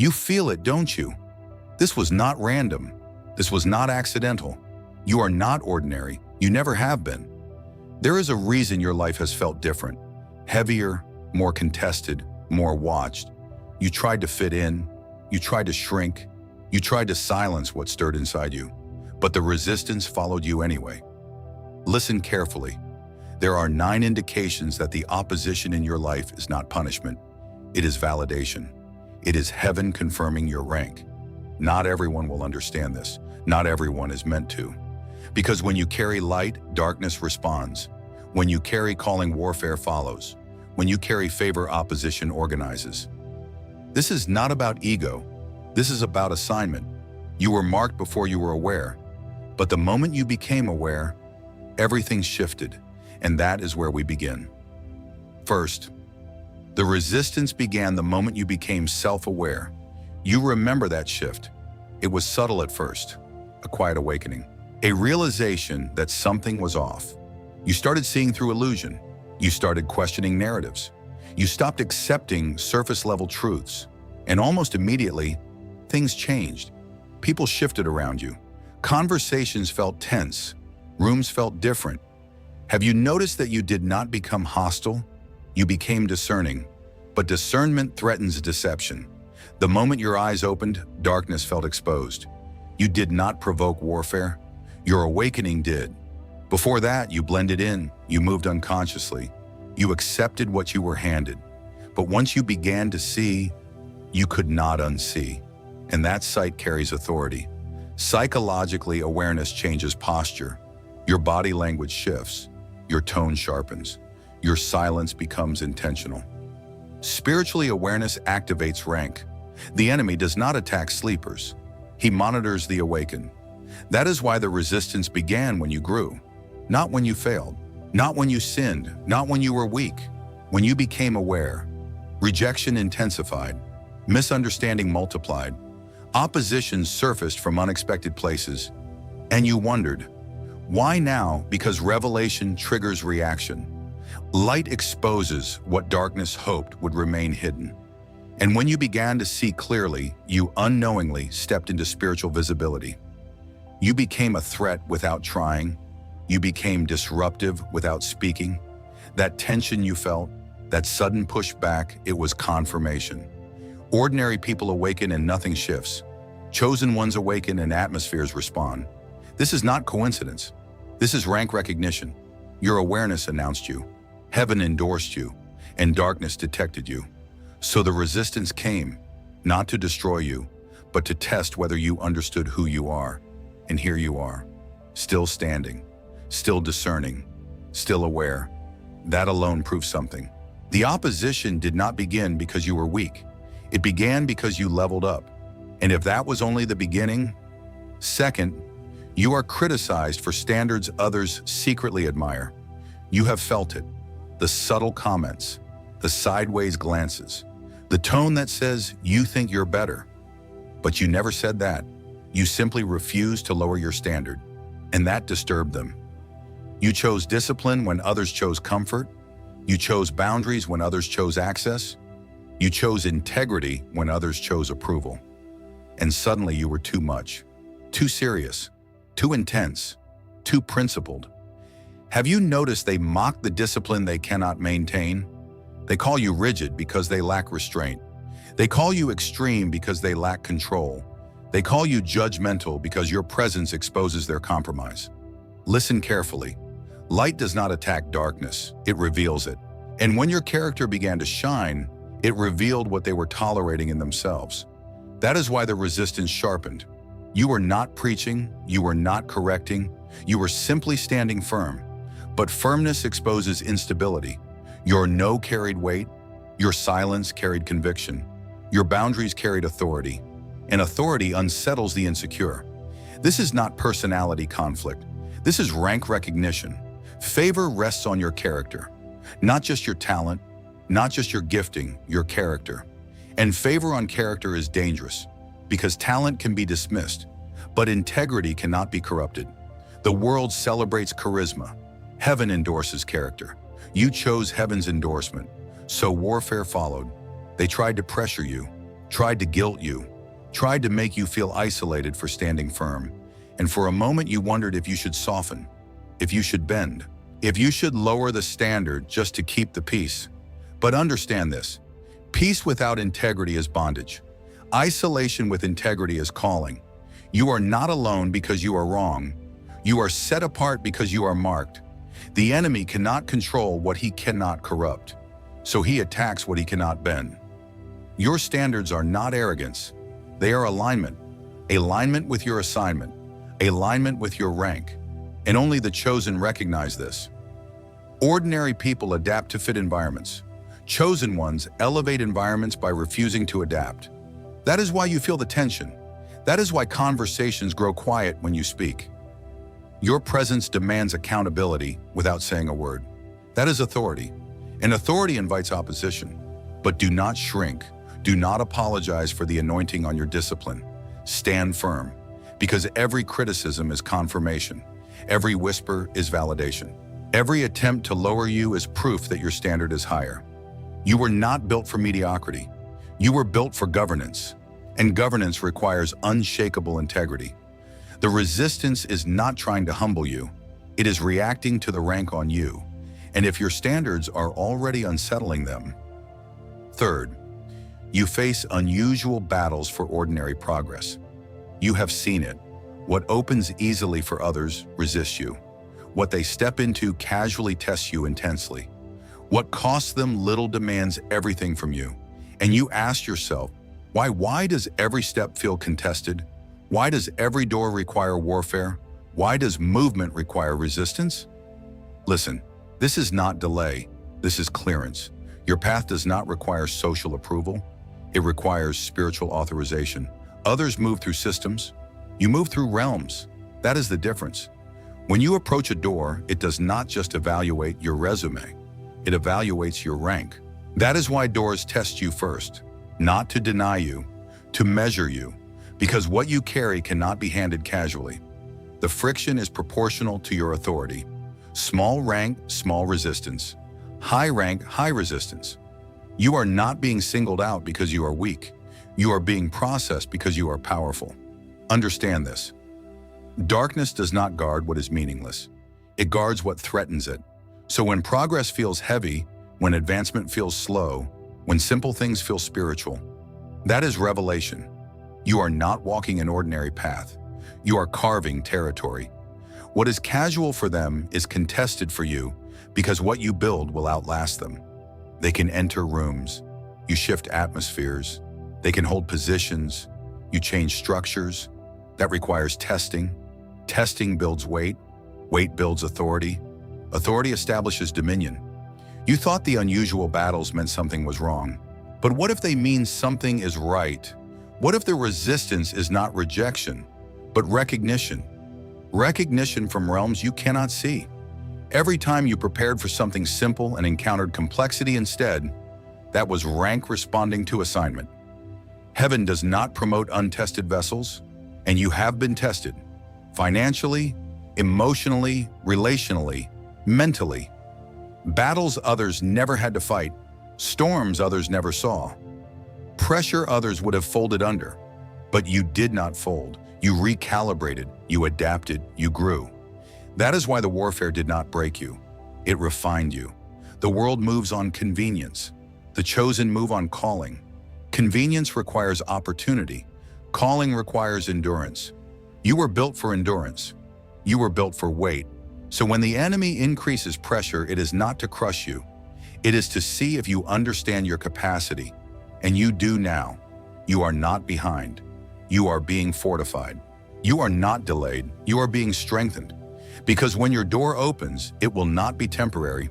You feel it, don't you? This was not random. This was not accidental. You are not ordinary. You never have been. There is a reason your life has felt different. Heavier, more contested, more watched. You tried to fit in. You tried to shrink. You tried to silence what stirred inside you. But the resistance followed you anyway. Listen carefully. There are 9 indications that the opposition in your life is not punishment. It is validation. It is heaven confirming your rank. Not everyone will understand this. Not everyone is meant to. Because when you carry light, darkness responds. When you carry calling, warfare follows. When you carry favor, opposition organizes. This is not about ego. This is about assignment. You were marked before you were aware. But the moment you became aware, everything shifted. And that is where we begin. First, the resistance began the moment you became self-aware. You remember that shift. It was subtle at first, a quiet awakening, a realization that something was off. You started seeing through illusion. You started questioning narratives. You stopped accepting surface-level truths. And almost immediately, things changed. People shifted around you. Conversations felt tense. Rooms felt different. Have you noticed that you did not become hostile? You became discerning. But discernment threatens deception. The moment your eyes opened, darkness felt exposed. You did not provoke warfare. Your awakening did. Before that, you blended in. You moved unconsciously. You accepted what you were handed. But once you began to see, you could not unsee. And that sight carries authority. Psychologically, awareness changes posture. Your body language shifts. Your tone sharpens. Your silence becomes intentional. Spiritually, awareness activates rank. The enemy does not attack sleepers. He monitors the awakened. That is why the resistance began when you grew. Not when you failed. Not when you sinned. Not when you were weak. When you became aware. Rejection intensified. Misunderstanding multiplied. Opposition surfaced from unexpected places. And you wondered, why now? Because revelation triggers reaction. Light exposes what darkness hoped would remain hidden. And when you began to see clearly, you unknowingly stepped into spiritual visibility. You became a threat without trying. You became disruptive without speaking. That tension you felt, that sudden pushback, it was confirmation. Ordinary people awaken and nothing shifts. Chosen ones awaken and atmospheres respond. This is not coincidence. This is rank recognition. Your awareness announced you. Heaven endorsed you, and darkness detected you. So the resistance came, not to destroy you, but to test whether you understood who you are. And here you are, still standing, still discerning, still aware. That alone proves something. The opposition did not begin because you were weak. It began because you leveled up. And if that was only the beginning, second, you are criticized for standards others secretly admire. You have felt it. The subtle comments, the sideways glances, the tone that says you think you're better. But you never said that. You simply refused to lower your standard, and that disturbed them. You chose discipline when others chose comfort. You chose boundaries when others chose access. You chose integrity when others chose approval. And suddenly you were too much, too serious, too intense, too principled. Have you noticed they mock the discipline they cannot maintain? They call you rigid because they lack restraint. They call you extreme because they lack control. They call you judgmental because your presence exposes their compromise. Listen carefully. Light does not attack darkness, it reveals it. And when your character began to shine, it revealed what they were tolerating in themselves. That is why the resistance sharpened. You were not preaching, you were not correcting, you were simply standing firm. But firmness exposes instability. Your no carried weight, your silence carried conviction, your boundaries carried authority, and authority unsettles the insecure. This is not personality conflict. This is rank recognition. Favor rests on your character, not just your talent, not just your gifting, your character. And favor on character is dangerous because talent can be dismissed, but integrity cannot be corrupted. The world celebrates charisma. Heaven endorses character. You chose heaven's endorsement, so warfare followed. They tried to pressure you, tried to guilt you, tried to make you feel isolated for standing firm. And for a moment you wondered if you should soften, if you should bend, if you should lower the standard just to keep the peace. But understand this, peace without integrity is bondage. Isolation with integrity is calling. You are not alone because you are wrong. You are set apart because you are marked. The enemy cannot control what he cannot corrupt, so he attacks what he cannot bend. Your standards are not arrogance. They are alignment. Alignment with your assignment. Alignment with your rank. And only the chosen recognize this. Ordinary people adapt to fit environments. Chosen ones elevate environments by refusing to adapt. That is why you feel the tension. That is why conversations grow quiet when you speak. Your presence demands accountability without saying a word. That is authority. And authority invites opposition. But do not shrink. Do not apologize for the anointing on your discipline. Stand firm, because every criticism is confirmation. Every whisper is validation. Every attempt to lower you is proof that your standard is higher. You were not built for mediocrity. You were built for governance. And governance requires unshakable integrity. The resistance is not trying to humble you. It is reacting to the rank on you. And if your standards are already unsettling them. Third, you face unusual battles for ordinary progress. You have seen it. What opens easily for others resists you. What they step into casually tests you intensely. What costs them little demands everything from you. And you ask yourself, why does every step feel contested? Why does every door require warfare? Why does movement require resistance? Listen, this is not delay. This is clearance. Your path does not require social approval. It requires spiritual authorization. Others move through systems. You move through realms. That is the difference. When you approach a door, it does not just evaluate your resume. It evaluates your rank. That is why doors test you first, not to deny you, to measure you, because what you carry cannot be handed casually. The friction is proportional to your authority. Small rank, small resistance. High rank, high resistance. You are not being singled out because you are weak. You are being processed because you are powerful. Understand this. Darkness does not guard what is meaningless. It guards what threatens it. So when progress feels heavy, when advancement feels slow, when simple things feel spiritual, that is revelation. You are not walking an ordinary path. You are carving territory. What is casual for them is contested for you because what you build will outlast them. They can enter rooms. You shift atmospheres. They can hold positions. You change structures. That requires testing. Testing builds weight. Weight builds authority. Authority establishes dominion. You thought the unusual battles meant something was wrong. But what if they mean something is right? What if the resistance is not rejection, but recognition? Recognition from realms you cannot see. Every time you prepared for something simple and encountered complexity instead, that was rank responding to assignment. Heaven does not promote untested vessels, and you have been tested. Financially, emotionally, relationally, mentally. Battles others never had to fight. Storms others never saw. Pressure others would have folded under. But you did not fold. You recalibrated, you adapted, you grew. That is why the warfare did not break you. It refined you. The world moves on convenience. The chosen move on calling. Convenience requires opportunity. Calling requires endurance. You were built for endurance. You were built for weight. So when the enemy increases pressure, it is not to crush you. It is to see if you understand your capacity. And you do now. You are not behind. You are being fortified. You are not delayed. You are being strengthened. Because when your door opens, it will not be temporary.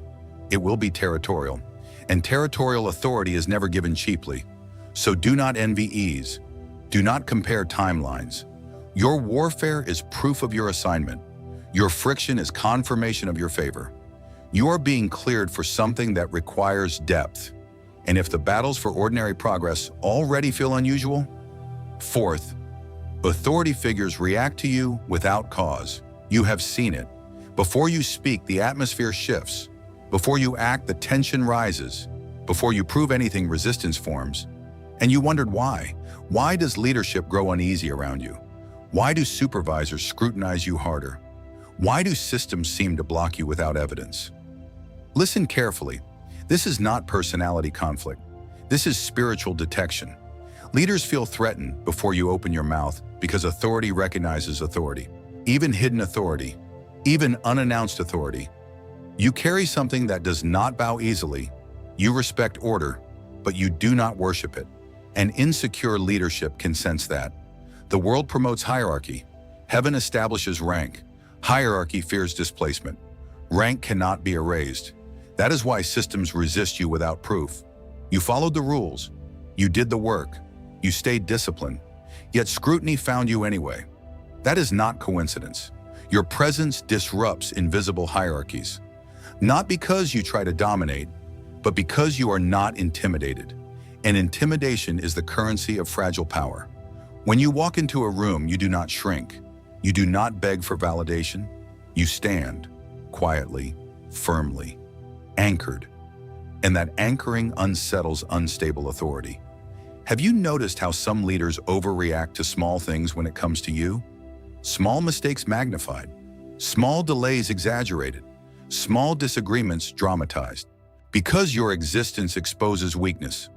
It will be territorial. And territorial authority is never given cheaply. So do not envy ease. Do not compare timelines. Your warfare is proof of your assignment. Your friction is confirmation of your favor. You are being cleared for something that requires depth. And if the battles for ordinary progress already feel unusual, fourth, authority figures react to you without cause. You have seen it. Before you speak, the atmosphere shifts. Before you act, the tension rises. Before you prove anything, resistance forms. And you wondered why. Why does leadership grow uneasy around you? Why do supervisors scrutinize you harder? Why do systems seem to block you without evidence? Listen carefully. This is not personality conflict. This is spiritual detection. Leaders feel threatened before you open your mouth because authority recognizes authority. Even hidden authority, even unannounced authority. You carry something that does not bow easily. You respect order, but you do not worship it. And insecure leadership can sense that. The world promotes hierarchy. Heaven establishes rank. Hierarchy fears displacement. Rank cannot be erased. That is why systems resist you without proof. You followed the rules. You did the work. You stayed disciplined, yet scrutiny found you anyway. That is not coincidence. Your presence disrupts invisible hierarchies. Not because you try to dominate, but because you are not intimidated. And intimidation is the currency of fragile power. When you walk into a room, you do not shrink. You do not beg for validation. You stand quietly, firmly, anchored. And that anchoring unsettles unstable authority. Have you noticed how some leaders overreact to small things when it comes to you? Small mistakes magnified, small delays exaggerated, small disagreements dramatized. Because your existence exposes weakness,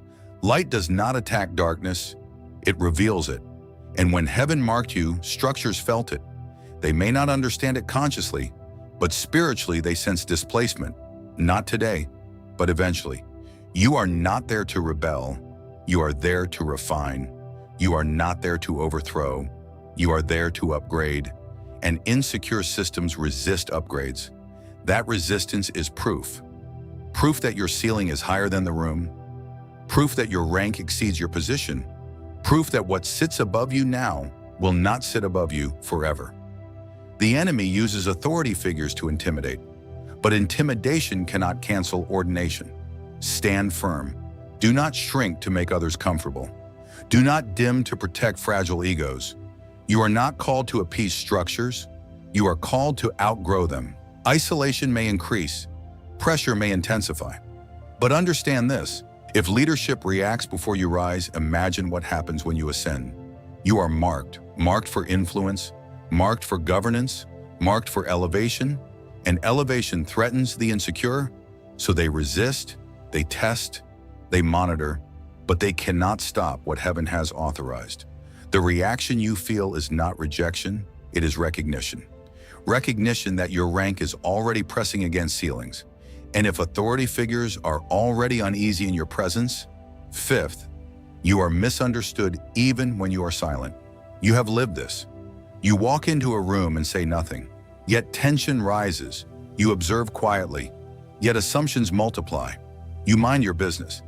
light does not attack darkness, it reveals it. And when heaven marked you, structures felt it. They may not understand it consciously, but spiritually they sense displacement. Not today, but eventually. You are not there to rebel. You are there to refine. You are not there to overthrow. You are there to upgrade. And insecure systems resist upgrades. That resistance is proof. Proof that your ceiling is higher than the room. Proof that your rank exceeds your position. Proof that what sits above you now will not sit above you forever. The enemy uses authority figures to intimidate, but intimidation cannot cancel ordination. Stand firm. Do not shrink to make others comfortable. Do not dim to protect fragile egos. You are not called to appease structures. You are called to outgrow them. Isolation may increase. Pressure may intensify. But understand this. If leadership reacts before you rise, imagine what happens when you ascend. You are marked for influence, marked for governance, marked for elevation, and elevation threatens the insecure, so they resist, they test, they monitor, but they cannot stop what heaven has authorized. The reaction you feel is not rejection, it is recognition. Recognition that your rank is already pressing against ceilings. And if authority figures are already uneasy in your presence, fifth, you are misunderstood even when you are silent. You have lived this. You walk into a room and say nothing, yet tension rises. You observe quietly, yet assumptions multiply. You mind your business,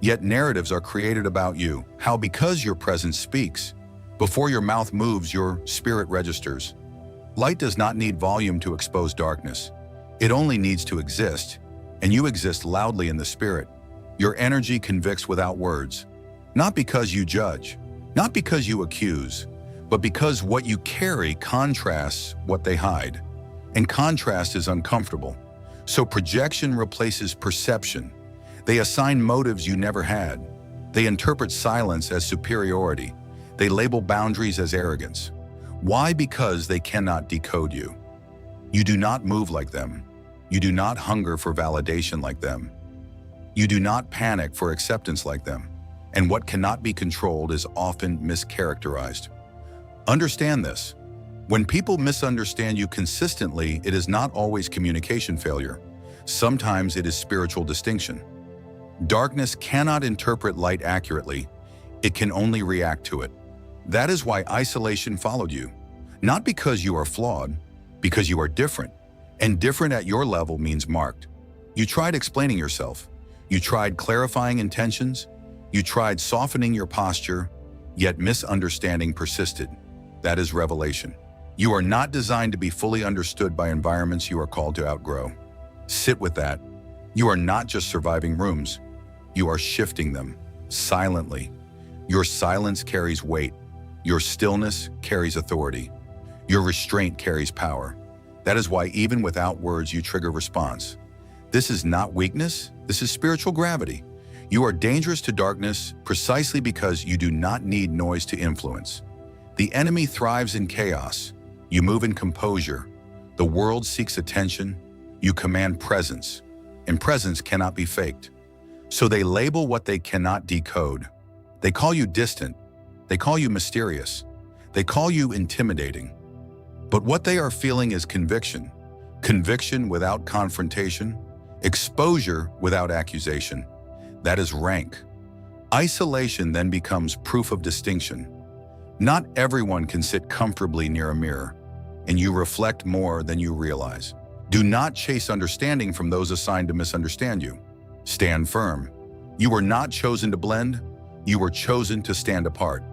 yet narratives are created about you. How? Because your presence speaks. Before your mouth moves, your spirit registers. Light does not need volume to expose darkness. It only needs to exist, and you exist loudly in the spirit. Your energy convicts without words, not because you judge, not because you accuse, but because what you carry contrasts what they hide. And contrast is uncomfortable. So projection replaces perception. They assign motives you never had. They interpret silence as superiority. They label boundaries as arrogance. Why? Because they cannot decode you. You do not move like them. You do not hunger for validation like them. You do not panic for acceptance like them. And what cannot be controlled is often mischaracterized. Understand this. When people misunderstand you consistently, it is not always communication failure. Sometimes it is spiritual distinction. Darkness cannot interpret light accurately. It can only react to it. That is why isolation followed you. Not because you are flawed, because you are different. And different at your level means marked. You tried explaining yourself. You tried clarifying intentions. You tried softening your posture, yet misunderstanding persisted. That is revelation. You are not designed to be fully understood by environments you are called to outgrow. Sit with that. You are not just surviving rooms. You are shifting them silently. Your silence carries weight. Your stillness carries authority. Your restraint carries power. That is why even without words you trigger response. This is not weakness, this is spiritual gravity. You are dangerous to darkness precisely because you do not need noise to influence. The enemy thrives in chaos. You move in composure. The world seeks attention. You command presence, and presence cannot be faked. So they label what they cannot decode. They call you distant. They call you mysterious. They call you intimidating. But what they are feeling is conviction. Conviction without confrontation. Exposure without accusation. That is rank. Isolation then becomes proof of distinction. Not everyone can sit comfortably near a mirror, and you reflect more than you realize. Do not chase understanding from those assigned to misunderstand you. Stand firm. You were not chosen to blend. You were chosen to stand apart.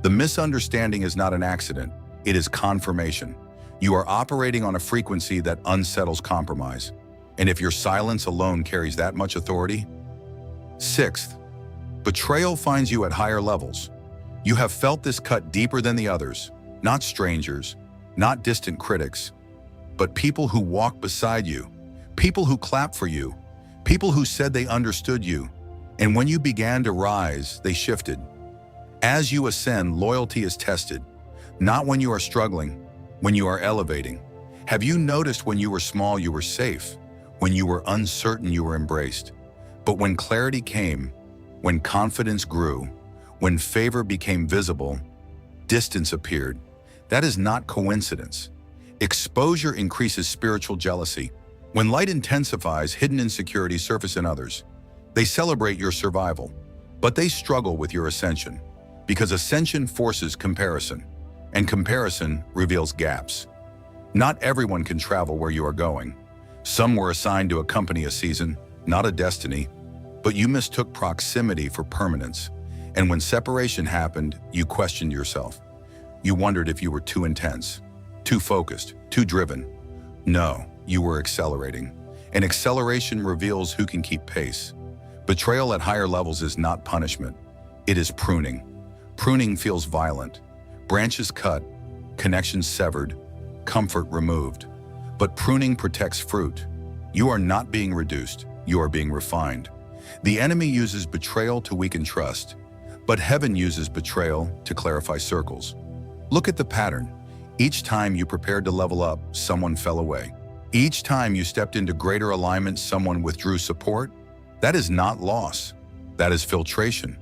The misunderstanding is not an accident. It is confirmation. You are operating on a frequency that unsettles compromise. And if your silence alone carries that much authority. Sixth, betrayal finds you at higher levels. You have felt this cut deeper than the others, not strangers, not distant critics, but people who walk beside you, people who clap for you, people who said they understood you. And when you began to rise, they shifted. As you ascend, loyalty is tested, not when you are struggling, when you are elevating. Have you noticed when you were small, you were safe? When you were uncertain, you were embraced. But when clarity came, when confidence grew, when favor became visible, distance appeared. That is not coincidence. Exposure increases spiritual jealousy. When light intensifies, hidden insecurities surface in others. They celebrate your survival, but they struggle with your ascension, because ascension forces comparison, and comparison reveals gaps. Not everyone can travel where you are going. Some were assigned to accompany a season, not a destiny, but you mistook proximity for permanence. And when separation happened, you questioned yourself. You wondered if you were too intense, too focused, too driven. No, you were accelerating. And acceleration reveals who can keep pace. Betrayal at higher levels is not punishment. It is pruning. Pruning feels violent. Branches cut, connections severed, comfort removed. But pruning protects fruit. You are not being reduced, you are being refined. The enemy uses betrayal to weaken trust, but heaven uses betrayal to clarify circles. Look at the pattern. Each time you prepared to level up, someone fell away. Each time you stepped into greater alignment, someone withdrew support. That is not loss. That is filtration.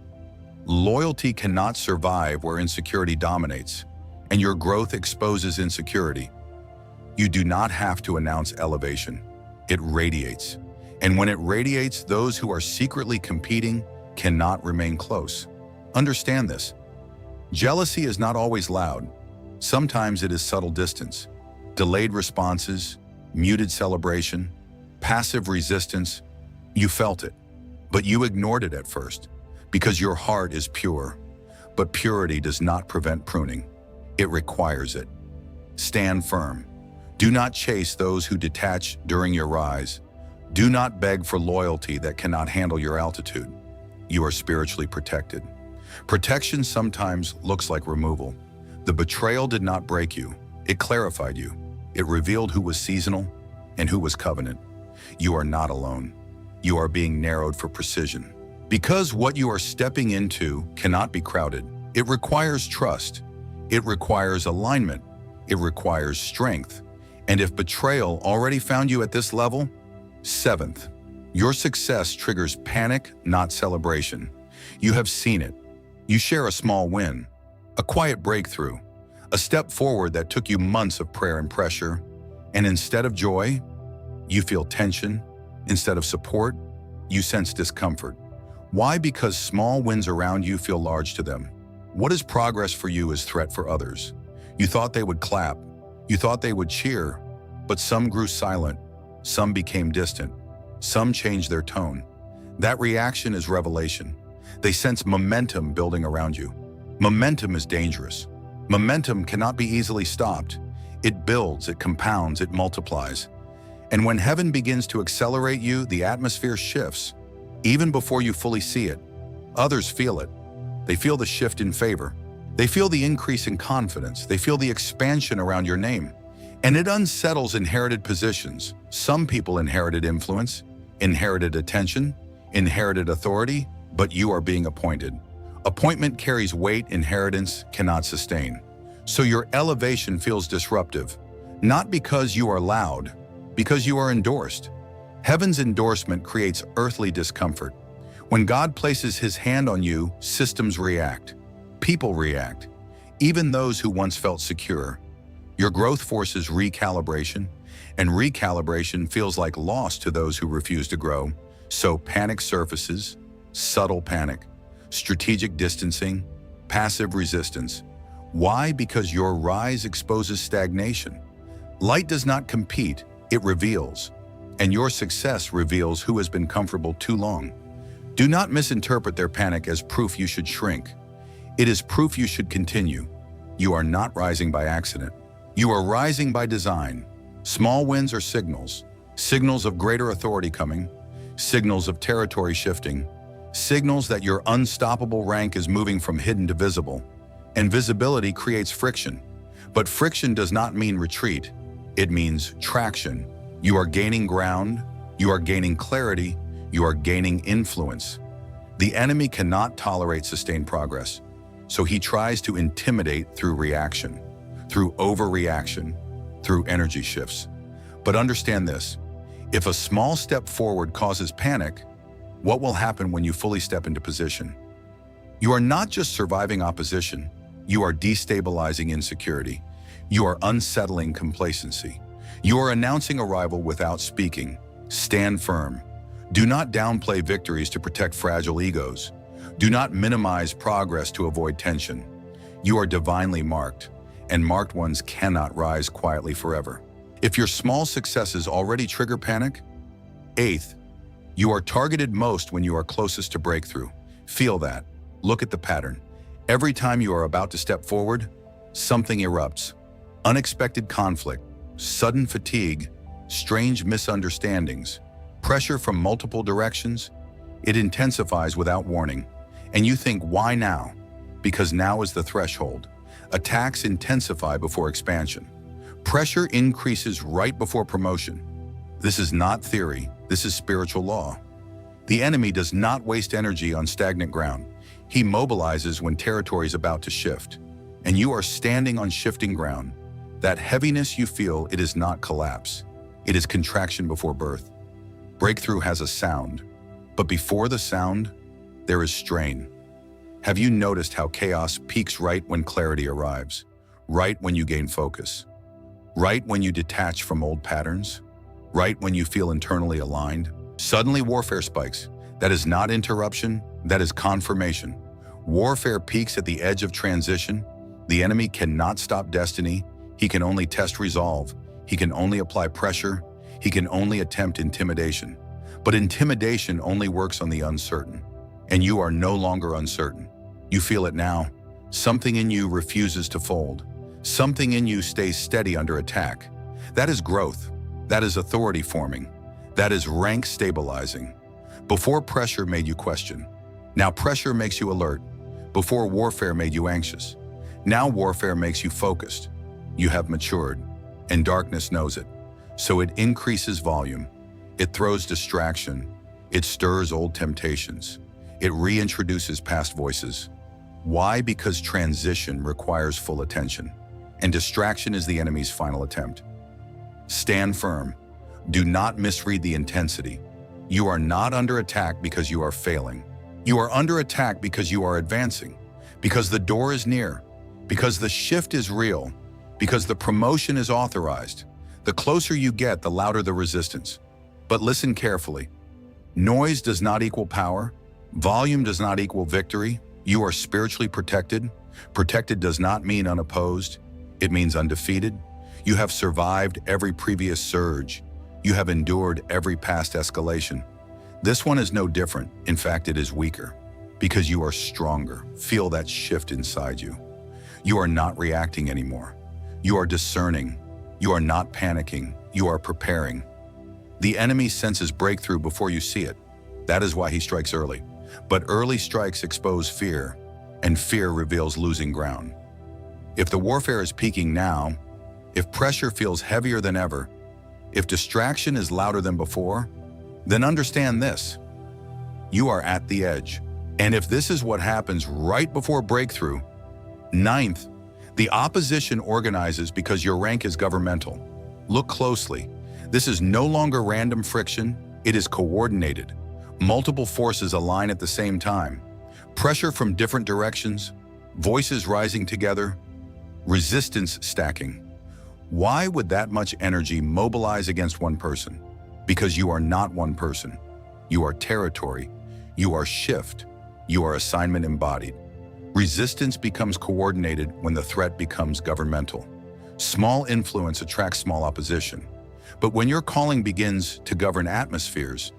Loyalty cannot survive where insecurity dominates, and your growth exposes insecurity. You do not have to announce elevation. It radiates. And when it radiates, those who are secretly competing cannot remain close. Understand this. Jealousy is not always loud. Sometimes it is subtle distance, delayed responses, muted celebration, passive resistance. You felt it, but you ignored it at first because your heart is pure. But purity does not prevent pruning. It requires it. Stand firm. Do not chase those who detach during your rise. Do not beg for loyalty that cannot handle your altitude. You are spiritually protected. Protection sometimes looks like removal. The betrayal did not break you. It clarified you. It revealed who was seasonal and who was covenant. You are not alone. You are being narrowed for precision. Because what you are stepping into cannot be crowded. It requires trust. It requires alignment. It requires strength. And if betrayal already found you at this level, seventh, your success triggers panic, not celebration. You have seen it. You share a small win, a quiet breakthrough, a step forward that took you months of prayer and pressure. And instead of joy, you feel tension. Instead of support, you sense discomfort. Why? Because small wins around you feel large to them. What is progress for you is threat for others. You thought they would clap. You thought they would cheer. But some grew silent. Some became distant. Some changed their tone. That reaction is revelation. They sense momentum building around you. Momentum is dangerous. Momentum cannot be easily stopped. It builds, it compounds, it multiplies. And when heaven begins to accelerate you, the atmosphere shifts. Even before you fully see it, others feel it. They feel the shift in favor. They feel the increase in confidence. They feel the expansion around your name. And it unsettles inherited positions. Some people inherited influence, inherited attention, inherited authority, but you are being appointed. Appointment carries weight inheritance cannot sustain. So your elevation feels disruptive, not because you are loud, because you are endorsed. Heaven's endorsement creates earthly discomfort. When God places his hand on you, systems react. People react. Even those who once felt secure. Your growth forces recalibration, and recalibration feels like loss to those who refuse to grow. So panic surfaces, subtle panic, strategic distancing, passive resistance. Why? Because your rise exposes stagnation. Light does not compete, it reveals. And your success reveals who has been comfortable too long. Do not misinterpret their panic as proof you should shrink. It is proof you should continue. You are not rising by accident. You are rising by design. Small wins are signals. Signals of greater authority coming. Signals of territory shifting. Signals that your unstoppable rank is moving from hidden to visible. And visibility creates friction. But friction does not mean retreat. It means traction. You are gaining ground. You are gaining clarity. You are gaining influence. The enemy cannot tolerate sustained progress. So he tries to intimidate through reaction, through overreaction, through energy shifts. But understand this, if a small step forward causes panic, what will happen when you fully step into position? You are not just surviving opposition, you are destabilizing insecurity. You are unsettling complacency. You are announcing arrival without speaking. Stand firm. Do not downplay victories to protect fragile egos. Do not minimize progress to avoid tension. You are divinely marked, and marked ones cannot rise quietly forever. If your small successes already trigger panic, eighth, you are targeted most when you are closest to breakthrough. Feel that. Look at the pattern. Every time you are about to step forward, something erupts. Unexpected conflict, sudden fatigue, strange misunderstandings, pressure from multiple directions. It intensifies without warning. And you think, why now? Because now is the threshold. Attacks intensify before expansion. Pressure increases right before promotion. This is not theory, this is spiritual law. The enemy does not waste energy on stagnant ground. He mobilizes when territory is about to shift. And you are standing on shifting ground. That heaviness you feel, it is not collapse. It is contraction before birth. Breakthrough has a sound, but before the sound, there is strain. Have you noticed how chaos peaks right when clarity arrives? Right when you gain focus? Right when you detach from old patterns? Right when you feel internally aligned? Suddenly warfare spikes. That is not interruption, that is confirmation. Warfare peaks at the edge of transition. The enemy cannot stop destiny. He can only test resolve. He can only apply pressure. He can only attempt intimidation. But intimidation only works on the uncertain. And you are no longer uncertain. You feel it now. Something in you refuses to fold. Something in you stays steady under attack. That is growth. That is authority forming. That is rank stabilizing. Before pressure made you question. Now pressure makes you alert. Before warfare made you anxious. Now warfare makes you focused. You have matured, and darkness knows it. So it increases volume. It throws distraction. It stirs old temptations. It reintroduces past voices. Why? Because transition requires full attention, and distraction is the enemy's final attempt. Stand firm. Do not misread the intensity. You are not under attack because you are failing. You are under attack because you are advancing, because the door is near, because the shift is real, because the promotion is authorized. The closer you get, the louder the resistance. But listen carefully. Noise does not equal power. Volume does not equal victory. You are spiritually protected. Protected does not mean unopposed. It means undefeated. You have survived every previous surge. You have endured every past escalation. This one is no different. In fact, it is weaker because you are stronger. Feel that shift inside you. You are not reacting anymore. You are discerning. You are not panicking. You are preparing. The enemy senses breakthrough before you see it. That is why he strikes early. But early strikes expose fear, and fear reveals losing ground. If the warfare is peaking now, if pressure feels heavier than ever, if distraction is louder than before, then understand this. You are at the edge. And if this is what happens right before breakthrough, ninth, the opposition organizes because your rank is governmental. Look closely. This is no longer random friction, it is coordinated. Multiple forces align at the same time. Pressure from different directions, voices rising together, resistance stacking. Why would that much energy mobilize against one person? Because you are not one person. You are territory. You are shift. You are assignment embodied. Resistance becomes coordinated when the threat becomes governmental. Small influence attracts small opposition. But when your calling begins to govern atmospheres,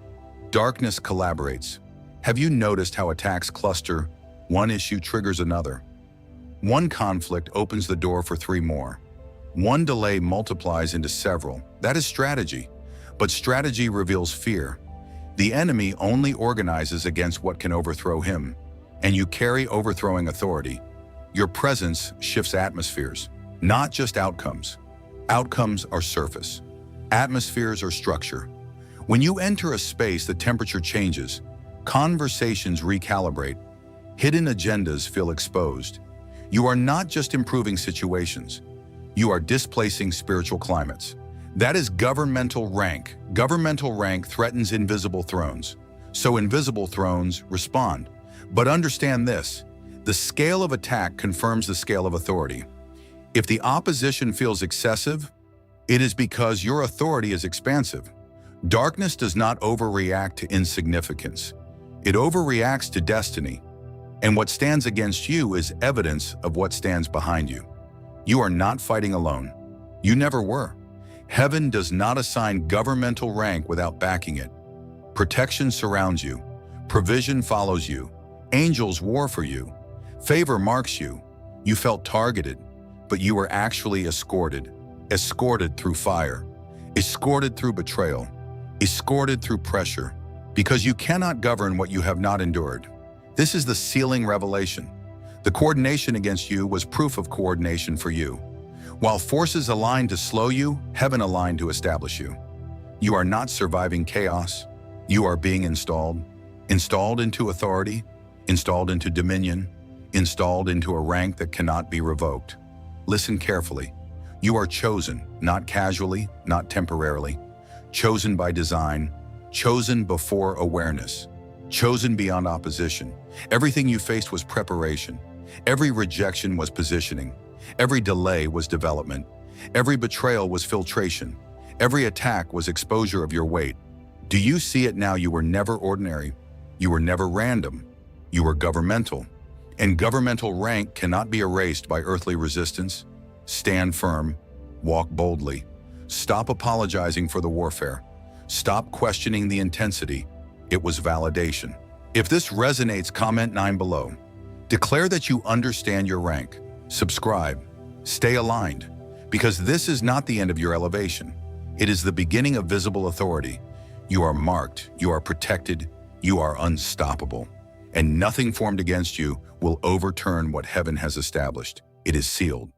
darkness collaborates. Have you noticed how attacks cluster? One issue triggers another. One conflict opens the door for three more. One delay multiplies into several. That is strategy. But strategy reveals fear. The enemy only organizes against what can overthrow him. And you carry overthrowing authority. Your presence shifts atmospheres, not just outcomes. Outcomes are surface. Atmospheres are structure. When you enter a space, the temperature changes. Conversations recalibrate. Hidden agendas feel exposed. You are not just improving situations. You are displacing spiritual climates. That is governmental rank. Governmental rank threatens invisible thrones. So invisible thrones respond. But understand this, the scale of attack confirms the scale of authority. If the opposition feels excessive, it is because your authority is expansive. Darkness does not overreact to insignificance. It overreacts to destiny. And what stands against you is evidence of what stands behind you. You are not fighting alone. You never were. Heaven does not assign governmental rank without backing it. Protection surrounds you. Provision follows you. Angels war for you. Favor marks you. You felt targeted, but you were actually escorted. Escorted through fire. Escorted through betrayal. Escorted through pressure. Because you cannot govern what you have not endured. This is the sealing revelation. The coordination against you was proof of coordination for you. While forces aligned to slow you, heaven aligned to establish you. You are not surviving chaos. You are being installed. Installed into authority. Installed into dominion. Installed into a rank that cannot be revoked. Listen carefully. You are chosen, not casually, not temporarily. Chosen by design. Chosen before awareness. Chosen beyond opposition. Everything you faced was preparation. Every rejection was positioning. Every delay was development. Every betrayal was filtration. Every attack was exposure of your weight. Do you see it now? You were never ordinary. You were never random. You were governmental. And governmental rank cannot be erased by earthly resistance. Stand firm. Walk boldly. Stop apologizing for the warfare. Stop questioning the intensity. It was validation. If this resonates, comment 9 below. Declare that you understand your rank. Subscribe. Stay aligned. Because this is not the end of your elevation. It is the beginning of visible authority. You are marked. You are protected. You are unstoppable. And nothing formed against you will overturn what heaven has established. It is sealed.